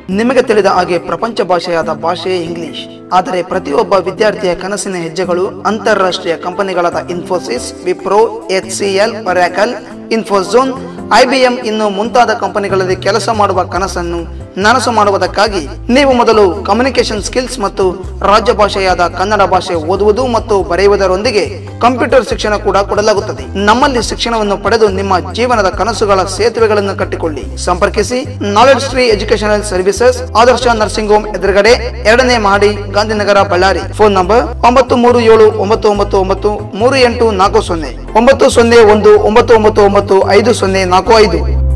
ನಿಮಗೆ ತಿಳಿದ ಹಾಗೆ ಪ್ರಪಂಚ ಭಾಷೆಯಾದ ಭಾಷೆ ಇಂಗ್ಲಿಷ್. ಆದರೆ ಪ್ರತಿಯೊಬ್ಬ ವಿದ್ಯಾರ್ಥಿಯ ಕನಸಿನ ಹೆಜ್ಜೆಗಳು ಅಂತಾರಾಷ್ಟ್ರೀಯ ಕಂಪನಿಗಳಾದ Infosys, Wipro, HCL, Oracle, Infozone, IBM ಇನ್ನು ಮುಂತಾದ ಕಂಪನಿಗಳಲ್ಲಿ ಕೆಲಸ ಮಾಡುವ ಕನಸನ್ನು ನನಸು ಮಾಡುವುದಕ್ಕಾಗಿ ನೀವು ಮೊದಲು ಕಮ್ಯುನಿಕೇಶನ್ ಸ್ಕಿಲ್ಸ್ ಮತ್ತು ರಾಜ್ಯ ಭಾಷೆಯಾದ ಕನ್ನಡ ಭಾಷೆ ಓದುವುದು ಮತ್ತು ಬರೆಯುವುದರೊಂದಿಗೆ ಕಂಪ್ಯೂಟರ್ ಶಿಕ್ಷಣ ಕೂಡ ಕೊಡಲಾಗುತ್ತದೆ. ನಮ್ಮಲ್ಲಿ ಶಿಕ್ಷಣವನ್ನು ಪಡೆದು ನಿಮ್ಮ ಜೀವನದ ಕನಸುಗಳ ಸೇತುವೆಗಳನ್ನು ಕಟ್ಟಿಕೊಳ್ಳಿ. ಸಂಪರ್ಕಿಸಿ ನಾಲೆಡ್ಜ್ ಟ್ರೀ ಎಜುಕೇಶನಲ್ ಸರ್ವಿಸಸ್, ಆದರ್ಶ ನರ್ಸಿಂಗ್ ಹೋಮ್ ಎದುರುಗಡೆ, 2ನೇ ಮಹಡಿ, ಗಾಂಧಿನಗರ, ಬಳ್ಳಾರಿ. Phone number 9379993840 90199955045.